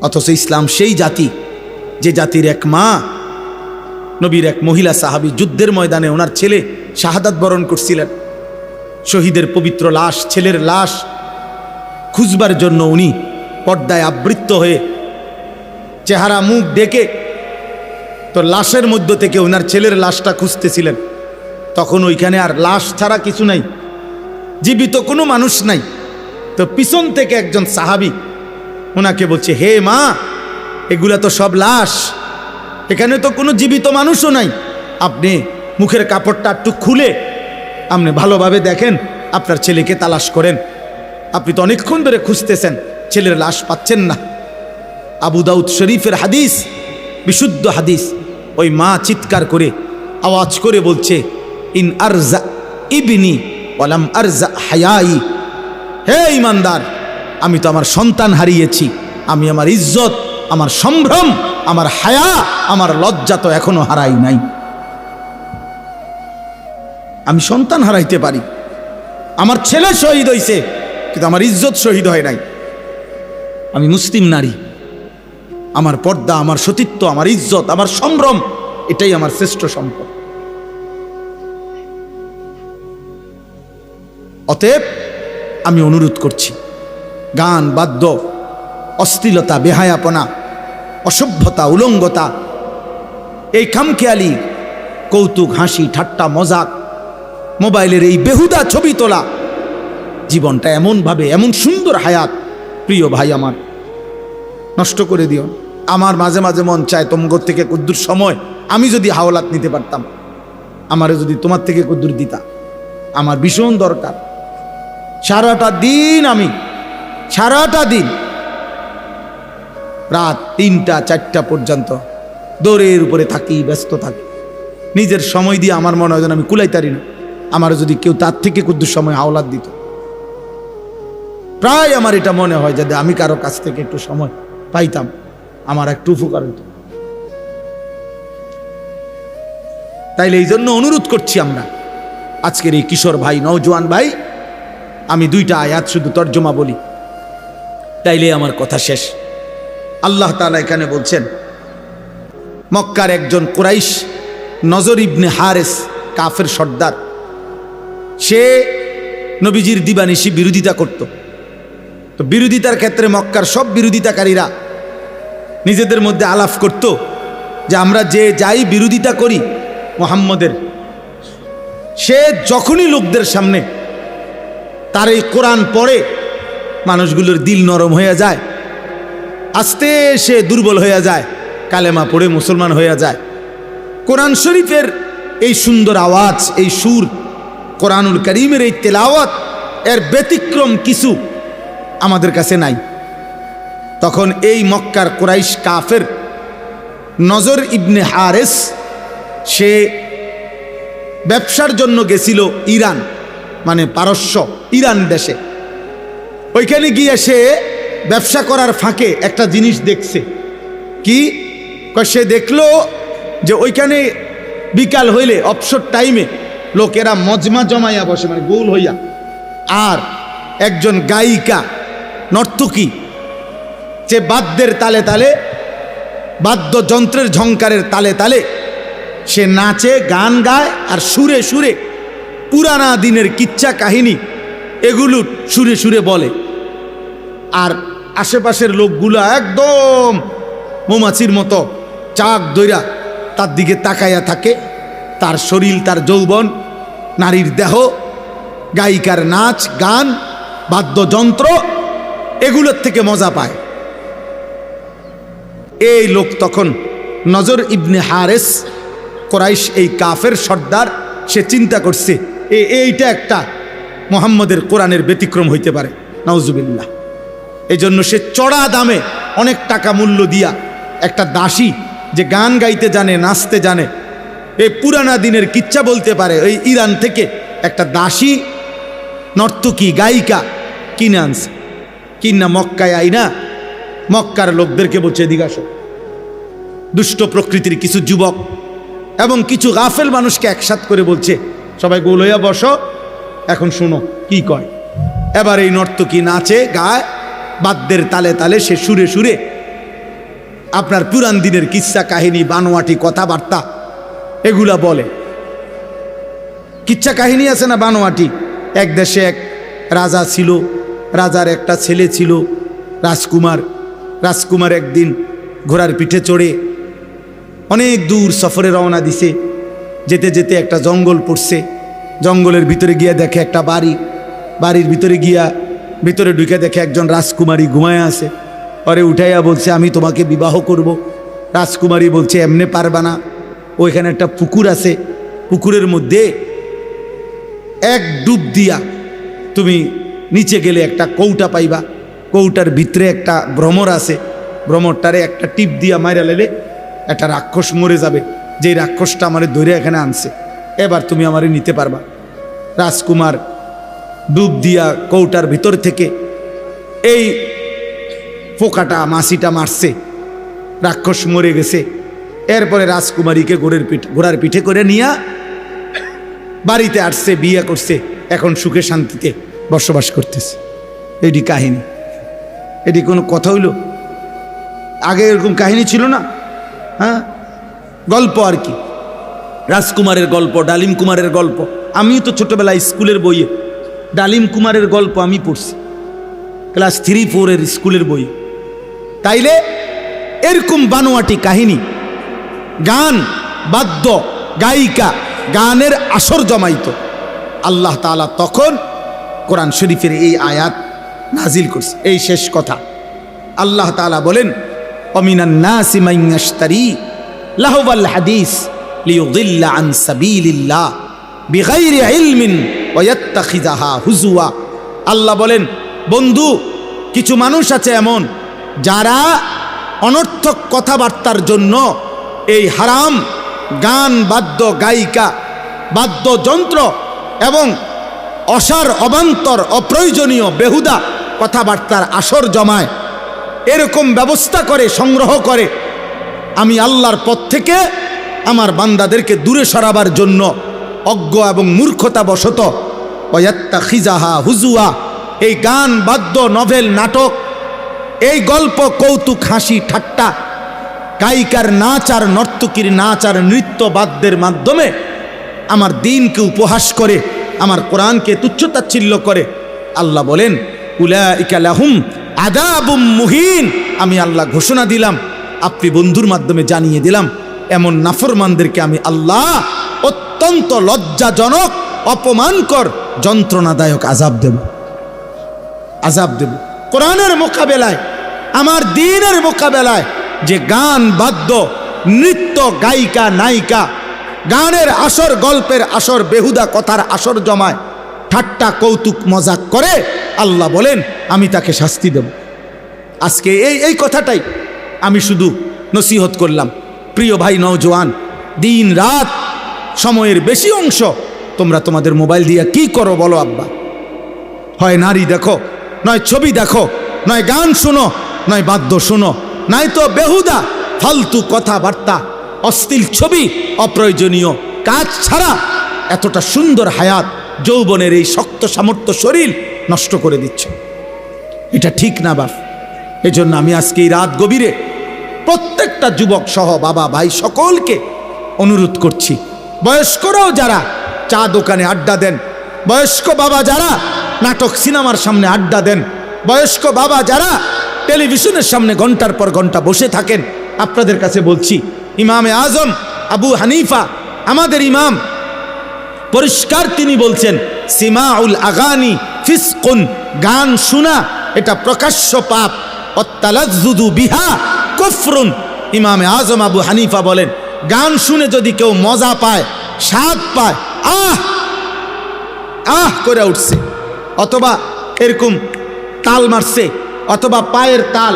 অথচ ইসলাম সেই জাতি, যে জাতির এক মা, নবীর এক মহিলা সাহাবী যুদ্ধের ময়দানে ওনার ছেলে শাহাদাত বরণ করছিলেন। শহীদের পবিত্র লাশ, ছেলের লাশ খুঁজবার জন্য উনি পর্দায় আবৃত্ত হয়ে চেহারা মুখ ডেকে তো লাশের মধ্য থেকে ওনার ছেলের লাশটা খুঁজতেছিলেন। তখন ওইখানে আর লাশ ছাড়া কিছু নাই, জীবিত কোনো মানুষ নাই। তো পিছন থেকে একজন সাহাবী ওনাকে বলছে, হে মা, এগুলা তো সব লাশ, এখানে তো কোনো জীবিত মানুষও নাই। আপনি মুখের কাপড়টা একটু খুলে আপনি ভালোভাবে দেখেন, আপনার ছেলেকে তালাশ করেন। আপনি তো অনেকক্ষণ ধরে খুঁজতেছেন, ছেলের লাশ পাচ্ছেন না। আবু দাউদ শরীফের হাদিস, বিশুদ্ধ হাদিস। ওই মা চিৎকার করে আওয়াজ করে বলছে, ইন আরজা ইবনি ওয়ালাম আরজা হায়াই। হে ইমানদার, আমি তো আমার সন্তান হারিয়েছি, আমি আমার ইজ্জত, আমার সম্ভ্রম, আমার হায়া, আমার লজ্জা তো এখনো হারাই নাই। আমি সন্তান হারাইতে পারি, আমার ছেলে শহীদ হয়েছে, কিন্তু আমার ইজ্জত শহীদ হয় নাই। আমি মুসলিম নারী, আমার পর্দা, আমার সতীত্ব, আমার ইজ্জত, আমার সম্ভ্রম, এটাই আমার শ্রেষ্ঠ সম্পদ। অতএব আমি অনুরোধ করছি, গান, বাদ্য, অশ্লীলতা, বেহায়াপনা, অসভ্যতা, উলঙ্গতা, এই খামখেয়ালি কৌতুক, হাসি, ঠাট্টা, মজাক, মোবাইলের এই বেহুদা ছবি তোলা, জীবনটা এমনভাবে, এমন সুন্দর হায়াত, প্রিয় ভাই আমার, নষ্ট করে দিও। আমার মাঝে মাঝে মন চায় তোমার থেকে কুদ্দুর সময় আমি যদি হাওলাত নিতে পারতাম, আমারে যদি তোমার থেকে কুদ্দুর দিতা, আমার ভীষণ দরকার। সারাটা দিন রাত 3টা 4টা পর্যন্ত দৌড়ের উপরে থাকি, ব্যস্ত থাকি, নিজের সময় দিয়ে আমার মনে হয় যেন আমি কুলাইতারি না। আমার যদি কেউ তার থেকে কুদ্দুর সময় হাওলাত দিত, প্রায় আমার এটা মনে হয় যদি আমি কারো কাছ থেকে একটু সময় পাইতাম, আমার একটু উপকার হইত। তাইলে এই জন্য অনুরোধ করছি আমরা, আজকের এই কিশোর ভাই, নওজোয়ান ভাই, আমি 2টা আয়াত শুধু তর্জমা বলি, তাইলে আমার কথা শেষ। আল্লাহ তাআলা এখানে বলছেন, মক্কার একজন কুরাইশ, নজর ইবনে হারেস, কাফের সর্দার, সে নবীজির দিবানিশি বিরোধিতা করত। তো বিরোধিতার ক্ষেত্রে মক্কার সব বিরোধিতাকারীরা নিজেদের মধ্যে আলাপ করত যে আমরা যে যাই বিরোধিতা করি মুহাম্মদের, সে যখনই লোকদের সামনে তার এই কোরআন পড়ে, মানুষগুলোর দিল নরম হয়ে যায়, আস্তে সে দুর্বল হয়ে যায়, কালেমা পড়ে মুসলমান হয়ে যায়। কোরআন শরীফের এই সুন্দর আওয়াজ, এই সুর, কোরআনুল কারীমের এই তেলাওয়াত, এর ব্যতিক্রম কিছু আমাদের কাছে নাই। তখন এই মক্কার কুরাইশ কাফের নজর ইবনে হারেস, সে ব্যবসার জন্য গেছিল ইরান, মানে পারস্য, ইরান দেশে। ওইখানে গিয়ে সে ব্যবসা করার ফাঁকে একটা জিনিস দেখছে। কি? সে দেখলো যে ওইখানে বিকাল হইলে, অবসর টাইমে লোকেরা মজমা জমাইয়া বসে, মানে গোল হইয়া, আর একজন গায়িকা, নর্তকী, যে বাদ্যের তালে তালে, বাদ্যযন্ত্রের ঝংকারের তালে তালে সে নাচে, গান গায়, আর সুরে সুরে পুরানা দিনের কিচ্ছা কাহিনী এগুলো সুরে সুরে বলে। আর আশেপাশের লোকগুলা একদম মৌমাছির মতো চাক দইরা তার দিকে তাকাইয়া থাকে। তার শরীর, তার যৌবন, নারীর দেহ, গায়িকার নাচ, গান, বাদ্যযন্ত্র, এগুলোর থেকে মজা পায়। এই লোক তখন নজর ইবনে হারেস, কুরাইশ এই কাফের সর্দার, সে চিন্তা করছে এইটা একটা মুহাম্মদের কোরআনের ব্যতিক্রম হইতে পারে, নাউজুবিল্লাহ। এই জন্য সে চড়া দামে, অনেক টাকা মূল্য দিয়া, একটা দাসী যে গান গাইতে জানে, নাচতে জানে, এই পুরানা দিনের কিচ্ছা বলতে পারে, ওই ইরান থেকে একটা দাসী, নর্তকী, গায়িকা কিনে আনছে। কিনা মক্কায় আইনা মক্কার লোকদেরকে বলছে, এদিকে আসো। দুষ্ট প্রকৃতির কিছু যুবক এবং কিছু গাফেল মানুষকে একসাথ করে বলছে, সবাই গোল হইয়া বসো, এখন শুনো কি কয়। এবার এই নর্তকী নাচে, গায়, বাদ্যের তালে তালে সে সুরে সুরে আপনার পুরান দিনের কিচ্ছা কাহিনী, বানোয়াটি কথাবার্তা এগুলা বলে। কিচ্ছা কাহিনী আছে না বানোয়াটি। এক দেশে এক রাজা ছিল, রাজার একটা ছেলে ছিল রাজকুমার। রাজকুমার একদিন ঘোড়ার পিঠে চড়ে অনেক দূর সফরে রওনা দিছে। যেতে যেতে একটা জঙ্গল পড়ছে। জঙ্গলের ভিতরে গিয়া দেখে একটা বাড়ি। বাড়ির ভিতরে গিয়া ভিতরে ঢুকে দেখে একজন রাজকুমারী ঘুমায় আছে। পরে উঠাইয়া বলছে, আমি তোমাকে বিবাহ করব। রাজকুমারী বলছে, এমনে পারবা না, ওইখানে একটা পুকুর আছে, পুকুরের মধ্যে এক ডুব দিয়া তুমি নিচে গেলে একটা কৌটা পাইবা। কৌটার ভিতরে একটা ভ্রমর আছে, ভ্রমরটারে একটা টিপ দিয়া মাইরা লেলে একটা রাক্ষস মরে যাবে, যে রাক্ষসটা আমারে ধরে এখানে আনছে, এবার তুমি আমারে নিতে পারবা। রাজকুমার ডুব দিয়া কৌটার ভিতর থেকে এই পোকাটা মাছিটা মারছে, রাক্ষস মরে গেছে। এরপরে রাজকুমারীকে ঘোড়ার পিঠে করে নিয়ে বাড়িতে আসছে, বিয়ে করছে, এখন সুখে শান্তিতে বসবাস করতেছে। এটি কাহিনী, এটি কোনো কথা হইল? আগে এরকম কাহিনী ছিল না। হ্যাঁ, গল্প আর কি, রাজকুমারের গল্প, ডালিম কুমারের গল্প। আমিও তো ছোটবেলায় স্কুলের বইয়ে ডালিম কুমারের গল্প আমি পড়ছি, ক্লাস 3-4 স্কুলের বই। তাইলে এরকম বানোয়াটি কাহিনী, গান, বাদ্য, গায়িকা, গানের আসর জমাইত। আল্লাহ তাআলা তখন কোরআন শরীফের এই আয়াত নাজিল করছে। এই শেষ কথা, আল্লাহ তাআলা বলেন, অমিনান নাসি মান ইয়াশতারি লাহওয়াল হাদিস লিয়ুদিল্লা আন সাবিলিল্লাহ বিগাইরি ইলমিন ওয়া ইয়াত্তাখিযাহা হুজুয়া। আল্লাহ বলেন, বন্ধু, কিছু মানুষ আছে এমন যারা অনর্থক কথাবার্তার জন্য এই হারাম গান, বাদ্য, গায়িকা, বাদ্যযন্ত্র এবং অসার, অবান্তর, অপ্রয়োজনীয় বেহুদা কথাবার্তার আসর জমায়, এরকম ব্যবস্থা করে, সংগ্রহ করে। আমি আল্লাহর পথ থেকে আমার বান্দাদেরকে দূরে সরাবার জন্য অজ্ঞ এবং মূর্খতা বশত ওয়াত্তাখিযাহা হুজুয়া, এই গান, বাদ্য, নভেল, নাটক, এই গল্প, কৌতুক, হাসি, ঠাট্টা, গায়িকার নাচ আর নর্তকীর নাচ আর নৃত্য বাদ্যের মাধ্যমে আমার দিনকে উপহাস করে, আমার কোরআনকে তুচ্ছতাচ্ছিল্য করে। আল্লাহ বলেন, উলাইকা লাহুম আযাবুম মুহিন। আমি আল্লাহ ঘোষণা দিলাম, আপনি বন্ধুর মাধ্যমে জানিয়ে দিলাম, এমন নাফরমানদেরকে আমি আল্লাহ অত্যন্ত লজ্জাজনক, অপমানকর, যন্ত্রণাদায়ক আযাব দেব। আযাব দেব কোরআনের মোকাবেলায়, আমার দ্বীনের মোকাবেলায় যে গান, বাদ্য, নৃত্য, গায়িকা, নায়িকা, গানের আসর, গল্পের আসর, বেহুদা কথার আসর জমায়, ঠাট্টা, কৌতুক, মজাক করে, আল্লাহ বলেন আমি তাকে শাস্তি দেব। আজকে এই কথাটাই আমি শুধু নসিহত করলাম। প্রিয় ভাই নওজোয়ান, দিন রাত সময়ের বেশি অংশ তোমরা তোমাদের মোবাইল দিয়ে কি করো বলো আব্বা? হয় নারী দেখো, নয় ছবি দেখো, নয় গান শোনো, নয় বাদ্য শোনো, নাই তো বেহুদা ফালতু কথাবার্তা, অশ্লীল ছবি, অপ্রয়োজনীয় কাজ ছাড়া এতটা সুন্দর হায়াত, যৌবনের এই শক্ত সামর্থ্য শরীর নষ্ট করে দিচ্ছ। এটা ঠিক না বাপ। এজন্য আমি আজকে এই রাত গভীরে প্রত্যেকটা যুবক সহ বাবা, ভাই সকলকে অনুরোধ করছি, বয়স্করাও যারা চা দোকানে আড্ডা দেন, বয়স্ক বাবা যারা নাটক সিনেমার সামনে আড্ডা দেন, বয়স্ক বাবা যারা টেলিভিশনের সামনে ঘন্টার পর ঘন্টা বসে থাকেন, আপনাদের কাছে বলছি, ইমামে আজম আবু হানিফা, আমাদের ইমাম, পরিষ্কার তিনি বলছেন, সিমাউল আগানি ফিসকুন, গান শোনা এটা প্রকাশ্য পাপ, অত্তালাজ্জুদু বিহা কুফরুন। ইমামে আজম আবু হানিফা বলেন, গান শুনে যদি কেউ মজা পায়, স্বাদ পায়, আহ আহ করে উঠছে, অথবা এরকম তাল মারছে, অথবা পায়ের তাল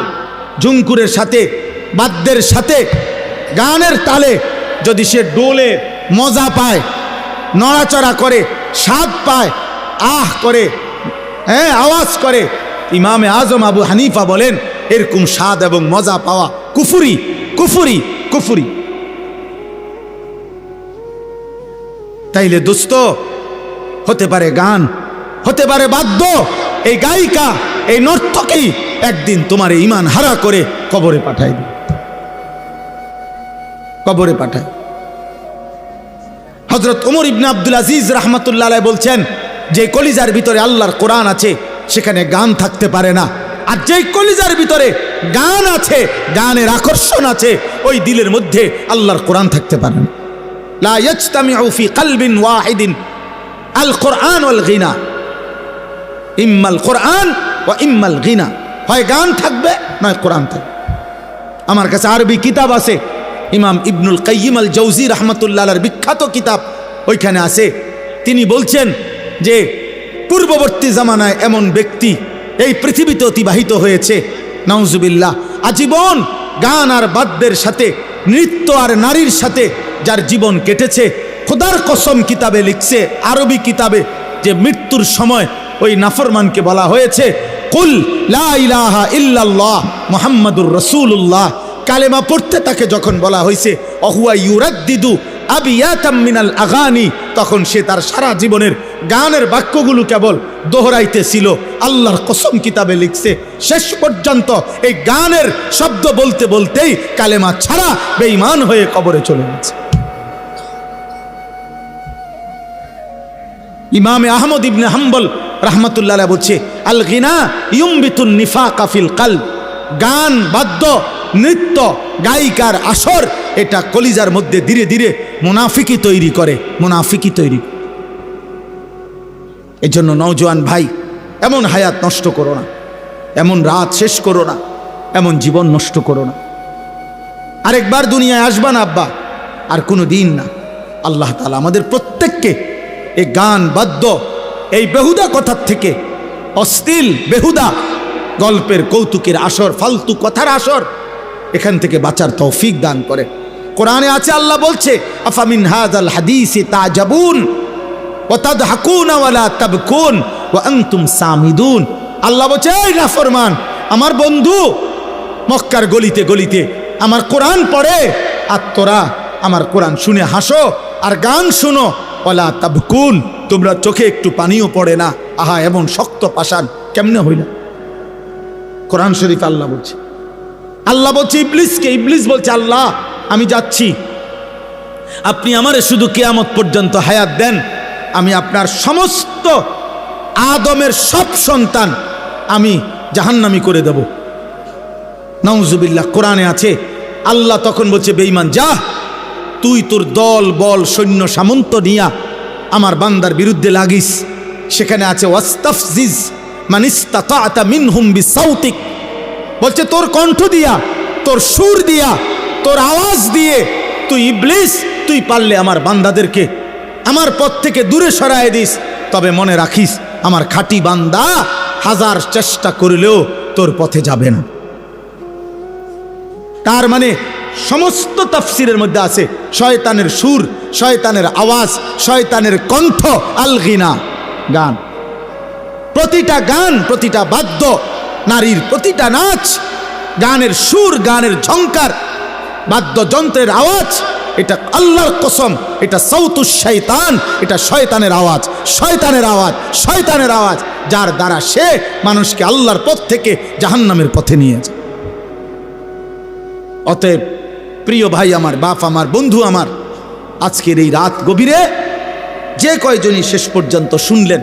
ঝুমকুরের সাথে, বাদ্যের সাথে, গানের তালে যদি সে ডোলে, মজা পায়, নড়াচড়া করে, স্বাদ পায়, আহ করে, হ্যাঁ আওয়াজ করে, ইমামে আজম আবু হানিফা বলেন এরকম স্বাদ এবং মজা পাওয়া কুফরি, কুফরি, কুফরি। তাইলে দোস্ত, হতে পারে গান, হতে পারে বাদ্য, এই গায়িকা, এই নর্তকী একদিন তোমার ঈমান হারা করে কবরে পাঠায় দিবে, কবরে পাঠায়। হযরত ওমর ইবনে আব্দুল আজিজ রাহমাতুল্লাহ আলাইহি বলছেন, যে কলিজার ভিতরে আল্লাহর কোরআন আছে সেখানে গান থাকতে পারে না, আর যেই কলিজার ভিতরে গান আছে, গানের আকর্ষণ আছে, ওই দিলের মধ্যে আল্লাহর কোরআন থাকতে পারে না। লা ইয়াজতামিউ ফি কলবিন ওয়াহিদিন আল কোরআন ওয়াল গিনা, ইম্মাল কোরআন ওয়া ইম্মাল গিনা, হয় গান থাকবে নয় কোরআন থাকবে। আমার কাছে আরবি কিতাব আছে, ইমাম ইবনুল কাইয়িম আল জাওজি রাহমাতুল্লাহ আলাইহির বিখ্যাত কিতাব, ওইখানে আছে। তিনি বলছেন যে পূর্ববর্তী জামানায় এমন ব্যক্তি এই পৃথিবীতে অতিবাহিত হয়েছে, নাউজুবিল্লাহ, আজীবন গান আর বাদ্যের সাথে, নৃত্য আর নারীর সাথে যার জীবন কেটেছে, খোদার কসম কিতাবে লিখছে, আরবি কিতাবে, যে মৃত্যুর সময় ওই নাফরমানকে বলা হয়েছে কুল লা ইলাহা ইল্লাল্লাহ মুহাম্মাদুর রাসূলুল্লাহ, কালেমা পড়তে তাকে যখন বলা হয়েছে অহুয়া ইউরাদ্দিদু আবিয়াতাম মিনাল আগানি, তখন সে তার সারা জীবনের গানের বাক্যগুলো কেবল দোহরাইতেছিল। আল্লাহর কসম কিতাবে লিখছে শেষ পর্যন্ত এই গানের শব্দ বলতে বলতেই কালেমা ছাড়া বেঈমান হয়ে কবরে চলে গেছে। ইমামে আহমদ ইবনে হাম্বল রাহমাতুল্লাহ আলাইহি বলছে আল গিনা ইউমবিতুন নিফাকা ফিল কলব, গান বাদ্য নৃত্য গায়িকার আসর এটা কলিজার মধ্যে ধীরে ধীরে মুনাফিকি তৈরি করে, মুনাফিকি তৈরি। এই জন্য নওজোয়ান ভাই, এমন হায়াত নষ্ট করো না, এমন রাত শেষ করো না, এমন জীবন নষ্ট করো না। আরেকবার দুনিয়ায় আসবা না আব্বা, আর কোনো দিন না। আল্লাহ তাআলা আমাদের প্রত্যেককে এই গান বাদ্য, এই বেহুদা কথার থেকে, অশ্লীল বেহুদা গল্পের কৌতুকের আসর, ফালতু কথার আসর, এখান থেকে বাঁচার তৌফিক দান করে। কোরআনে আছে, আল্লাহ বলছে আফামিন হাযাল হাদীসি তাজাবুন ওয়া তাদহাকুনা ওয়া লা তাবকুন ওয়া আনতুম সামিদুন। আল্লাহ বলছে এই নাফরমান আমার বন্ধু মক্কার গলিতে গলিতে আমার কোরআন পড়ে, আর তোরা আমার কোরআন শুনে হাসো আর গান শুনো, ওয়া লা তাবকুন, তোমরা চোখে একটু পানিও পড়ে না। আহা, এমন শক্ত পাষাণ কেমনে হইল? কোরআন শরীফ আল্লাহ বলছে। আল্লাহ বলছে ইবলিসকে, ইবলিস বলছে আল্লাহ আমি যাচ্ছি, আপনি আমারে শুধু কিয়ামত পর্যন্ত হায়াত দেন, আমি আপনার সমস্ত আদমের সব সন্তান আমি জাহান্নামী করে দেব। নাউজুবিল্লাহ। কোরআনে আছে, আল্লাহ তখন বলছে বেঈমান যা, তুই তোর দল বল সৈন্য সামন্ত নিয়া আমার বান্দার বিরুদ্ধে লাগিস। সেখানে আছে ওয়াস্তাফজিজ মান ইসতাতা'তা মিনহুম বিসাউতিক, বলছে তোর কণ্ঠ দিয়া, তোর সুর দিয়া, তোর আওয়াজ দিয়ে তুই ইবলিস, তুই পারলে আমার বান্দাদেরকে আমার পথ থেকে দূরে সরায় দিস। তবে মনে রাখিস আমার খাঁটি বান্দা হাজার চেষ্টা করলেও তোর পথে যাবে না। তার মানে সমস্ত তাফসিরের মধ্যে আছে শয়তানের সুর, শয়তানের আওয়াজ, শয়তানের কণ্ঠ আল গিনা, গান। প্রতিটা গান, প্রতিটা বাদ্য, নারীর প্রতিটা নাচ, গানের সুর, গানের ঝংকার, বাদ্যযন্ত্রের আওয়াজ, এটা আল্লাহর কসম, এটা সাউতুশ শয়তান, এটা শয়তানের আওয়াজ, শয়তানের আওয়াজ, শয়তানের আওয়াজ, যার দ্বারা সে মানুষকে আল্লাহর পথ থেকে জাহান্নামের পথে নিয়ে যায়। অতএব প্রিয় ভাই আমার, বাপ আমার, বন্ধু আমার, আজকের এই রাত গভীরে যে কয়জনই শেষ পর্যন্ত শুনলেন,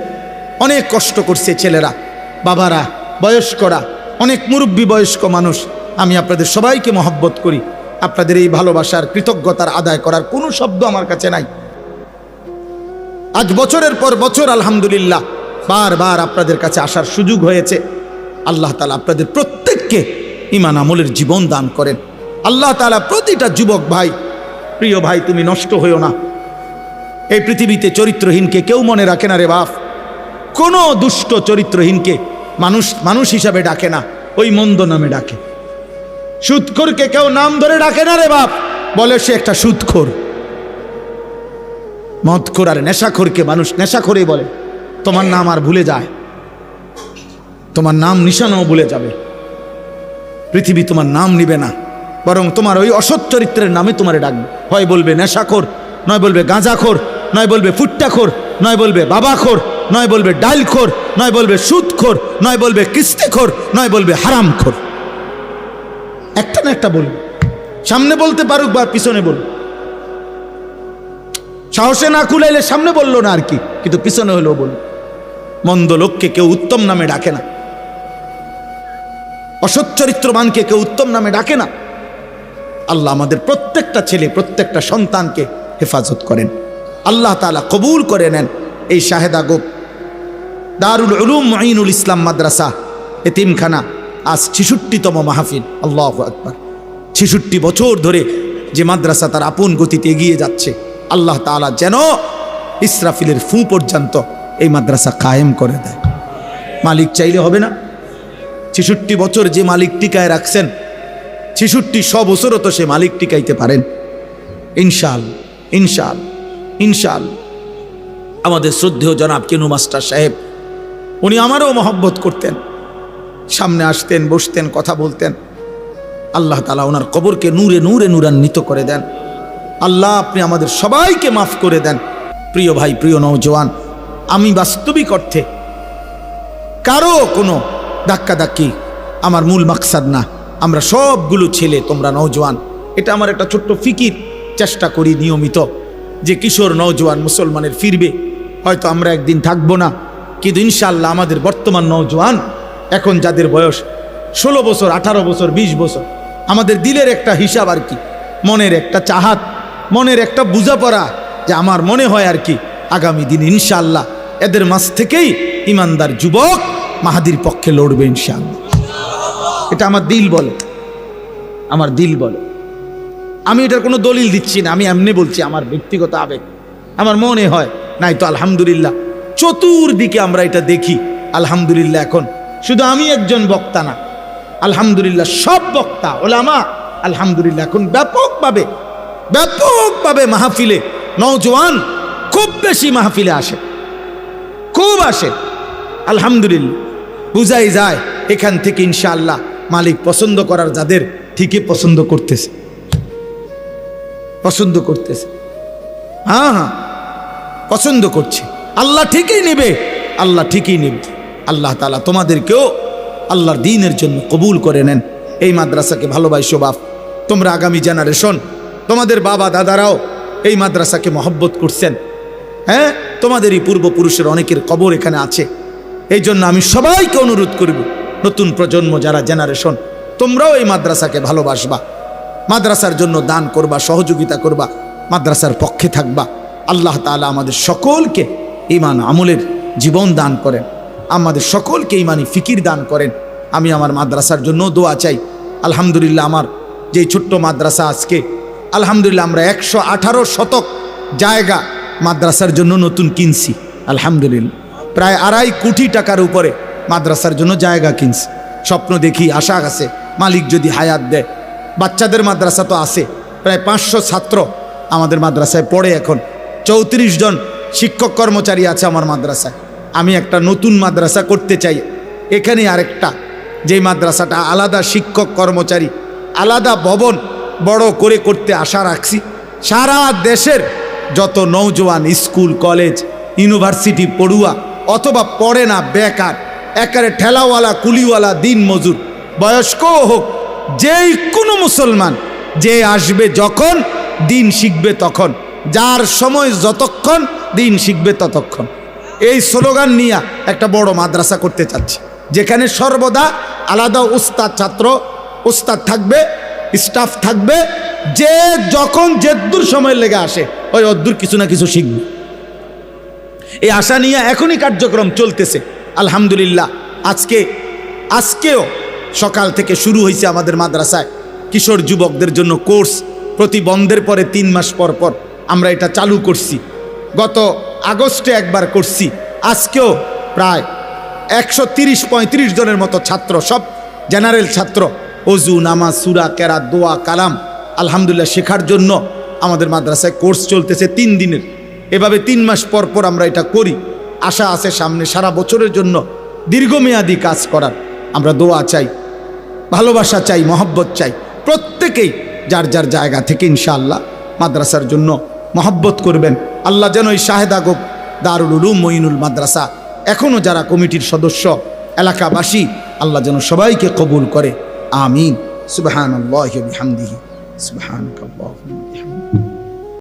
অনেক কষ্ট করছে ছেলেরা, বাবারা, বয়স্করা, অনেক মুরব্বী বয়স্ক মানুষ। আমি আপনাদের সবাইকে মহব্বত করি। আপনাদের এই ভালোবাসার কৃতজ্ঞতার আদায় করার কোনো শব্দ আমার কাছে নাই। আজ বছরের পর বছর আলহামদুলিল্লাহ বারবার আপনাদের কাছে আসার সুযোগ হয়েছে। আল্লাহ তাআলা আপনাদের প্রত্যেককে ঈমান আমলের জীবন দান করেন। আল্লাহ তাআলা প্রতিটা যুবক ভাই, প্রিয় ভাই, তুমি নষ্ট হইও না। এই পৃথিবীতে চরিত্রহীনকে কেউ মনে রাখে না রে বাপ। কোনো দুষ্ট চরিত্রহীনকে মানুষ মানুষ হিসাবে ডাকে না, ওই মন্দ নামে ডাকে। সুদখোরকে কেউ নাম ধরে ডাকে না রে বাপ, বলে সে একটা সুদখোর। মদখোর আর নেশাখোরকে মানুষ নেশাখোরই বলে। তোমার নাম আর ভুলে যায়, তোমার নাম নিশানাও ভুলে যাবে। পৃথিবী তোমার নাম নিবে না, বরং তোমার ওই অসৎ চরিত্রের নামে তোমারে ডাকবে। হয় বলবে নেশাখোর, নয় বলবে গাঁজাখোর, নয় বলবে ফুট্টাখোর, নয় বলবে বাবাখোর, নয় বলবে ডাইলখোর, নয় বলবে সুদখোর, নয় বলবে কিস্তিখোর, নয় বলবে হারামখোর। একটা না একটা বলবে, সামনে বলতে পারুক বা পিছনে বলুক। সাহসে না কুলাইলে সামনে বললো না আর কি, কিন্তু পিছনে হলেও বলুক। মন্দ লোককে কেউ উত্তম নামে ডাকে না, অসৎ চরিত্রবানকে কেউ উত্তম নামে ডাকে না। আল্লাহ আমাদের প্রত্যেকটা ছেলে, প্রত্যেকটা সন্তানকে হেফাজত করেন। আল্লাহ তাআলা কবুল করে নেন এই শাহেদা গোপ দারুল উলুম মুঈনুল ইসলাম মাদ্রাসা এতিমখানা। আজ 66তম মাহফিল। আল্লাহু আকবার। 66 বছর ধরে যে মাদ্রাসা তার আপন গতিতে এগিয়ে যাচ্ছে, আল্লাহ তাআলা যেন ইসরাফিলের ফু পর্যন্ত এই মাদ্রাসা কায়েম করে দেয়। মালিক চাইলে হবে না? 66 বছর যে মালিক টিকায় রাখছেন, 66 বছরও তো সে মালিক টিকাইতে পারেন ইনশাআল্লাহ, ইনশাআল্লাহ, ইনশাআল্লাহ। আমাদের শ্রদ্ধেয় জনাব কেনু মাস্টার সাহেব, উনি আমারও মহব্বত করতেন। সামনে আসতেন, বসতেন, কথা বলতেন। আল্লাহ তাআলা ওনার কবরকে নূরে নূরে নূরান্বিত করে দেন। আল্লাহ আপনি আমাদের সবাইকে মাফ করে দেন। প্রিয় ভাই, প্রিয় নওজোয়ান, আমি বাস্তবিক অর্থে কারো কোনো ধাক্কাধাক্কি আমার মূল মাকসাদ না। আমরা সবগুলো ছেলে, তোমরা নওজোয়ান, এটা আমার একটা ছোট্ট ফিকির। চেষ্টা করি নিয়মিত যে কিশোর নওজোয়ান মুসলমানের ফিরবে। হয়তো আমরা একদিন থাকবো না, কিন্তু ইনশাআল্লাহ আমাদের বর্তমান নওজোয়ান, এখন যাদের বয়স 16 বছর, 18 বছর, 20 বছর, আমাদের দিলের একটা হিসাব আর কি, মনের একটা চাহাত, মনের একটা বোঝাপড়া, যে আমার মনে হয় আর কি আগামী দিন ইনশাআল্লাহ এদের মাঝ থেকেই ইমানদার যুবক মাহাদির পক্ষে লড়বে ইনশাআল্লাহ। এটা আমার দিল বলে, আমার দিল বলে। আমি এটার কোনো দলিল দিচ্ছি না, আমি এমনি বলছি, আমার ব্যক্তিগত আবেগ, আমার মনে হয়। নাই তো আলহামদুলিল্লাহ চতুর্দিকে আমরা এটা দেখি। আলহামদুলিল্লাহ এখন শুধু আমি একজন বক্তা না, আলহামদুলিল্লাহ সব বক্তা ওলামা আলহামদুলিল্লাহ এখন ব্যাপকভাবে মাহফিলে, নওজোয়ান খুব বেশি মাহফিলে আসে, খুব আসে। আলহামদুলিল্লাহ বুঝাই যায় এখান থেকে ইনশাআল্লাহ মালিক পছন্দ করার যাদের, ঠিকই পছন্দ করতেছে, পছন্দ করতেছে। হ্যাঁ হ্যাঁ, পছন্দ করছে। আল্লাহ ঠিকই নেবে, আল্লাহ ঠিকই নেবে। আল্লাহ তাআলা তোমাদেরকেও আল্লাহর দ্বীনের জন্য কবুল করে নেন। এই মাদ্রাসাকে ভালোবাসো বাপ, তোমরা আগামী জেনারেশন, তোমাদের বাবা দাদারাও এই মাদ্রাসাকে মহব্বত করছেন। হ্যাঁ, তোমাদেরই পূর্বপুরুষের অনেকের কবর এখানে আছে। এই জন্য আমি সবাইকে অনুরোধ করব, নতুন প্রজন্ম যারা জেনারেশন, তোমরাও এই মাদ্রাসাকে ভালোবাসবা, মাদ্রাসার জন্য দান করবা, সহযোগিতা করবা, মাদ্রাসার পক্ষে থাকবা। আল্লাহ তাআলা আমাদের সকলকে ঈমান আমলের জীবন দান করেন, আমাদের সকলকে ঈমানি ফিকির দান করেন। আমি আমার মাদ্রাসার জন্য দোয়া চাই। আলহামদুলিল্লাহ আমার যেই ছোট্ট মাদ্রাসা আজকে আলহামদুলিল্লাহ আমরা 118 শতক জায়গা মাদ্রাসার জন্য নতুন কিনছি। আলহামদুলিল্লাহ প্রায় 2.5 কোটি টাকার উপরে মাদ্রাসার জন্য জায়গা কিনছি। স্বপ্ন দেখি, আশা আছে মালিক যদি হায়াত দেয়। বাচ্চাদের মাদ্রাসা তো আছে, প্রায় 500 ছাত্র আমাদের মাদ্রাসায় পড়ে। এখন 34 জন শিক্ষক কর্মচারী আছে আমার মাদ্রাসায়। আমি একটা নতুন মাদ্রাসা করতে চাই এখানে, আরেকটা, যেই মাদ্রাসাটা আলাদা শিক্ষক কর্মচারী, আলাদা ভবন বড় করে করতে আশা রাখছি। সারা দেশের যত নওজোয়ান স্কুল কলেজ ইউনিভার্সিটি পড়ুয়া অথবা পড়ে না, বেকার, একারে ঠেলাওয়ালা কুলিওয়ালা দিন মজুর, বয়স্কও হোক, যেই কোনো মুসলমান যে আসবে যখন দিন শিখবে তখন, যার সময় যতক্ষণ দিন শিখবে ততক্ষণ, এই স্লোগান নিয়ে একটা বড় মাদ্রাসা করতে চাচ্ছি, যেখানে সর্বদা আলাদা উস্তাদ, ছাত্র উস্তাদ থাকবে, স্টাফ থাকবে, যে যখন যেদূর সময় লেগে আসে ওই অদ্দূর কিছু না কিছু শিখবে। এই আশা নিয়ে এখনই কার্যক্রম চলতেছে। আলহামদুলিল্লাহ আজকেও সকাল থেকে শুরু হয়েছে আমাদের মাদ্রাসায় কিশোর যুবকদের জন্য কোর্স। প্রতি বন্ধের পরে 3 মাস পর পর আমরা এটা চালু করছি। গত আগস্টে একবার করছি, আজকেও প্রায় 130-35 জনের মতো ছাত্র, সব জেনারেল ছাত্র, অজু, নামাজ, সূরা, কেরাত, দোয়া, কালাম আলহামদুলিল্লাহ শেখার জন্য আমাদের মাদ্রাসায় কোর্স চলতেছে 3 দিনের। এভাবে 3 মাস পর পর আমরা এটা করি। আশা আছে সামনে সারা বছরের জন্য দীর্ঘমেয়াদী কাজ করার। আমরা দোয়া চাই, ভালোবাসা চাই, মহব্বত চাই। প্রত্যেকেই যার যার জায়গা থেকে ইনশাআল্লাহ মাদ্রাসার জন্য মহব্বত করবেন। আল্লাহ যেন এই শাহেদা গোপ দারুল উলুম মঈনুল মাদ্রাসা এখনও যারা কমিটির সদস্য, এলাকাবাসী, আল্লাহ যেন সবাইকে কবুল করে। আমিন। সুবহানাল্লাহি ওয়া বিহামদিহি, সুবহানাকাল্লাহুম্মা।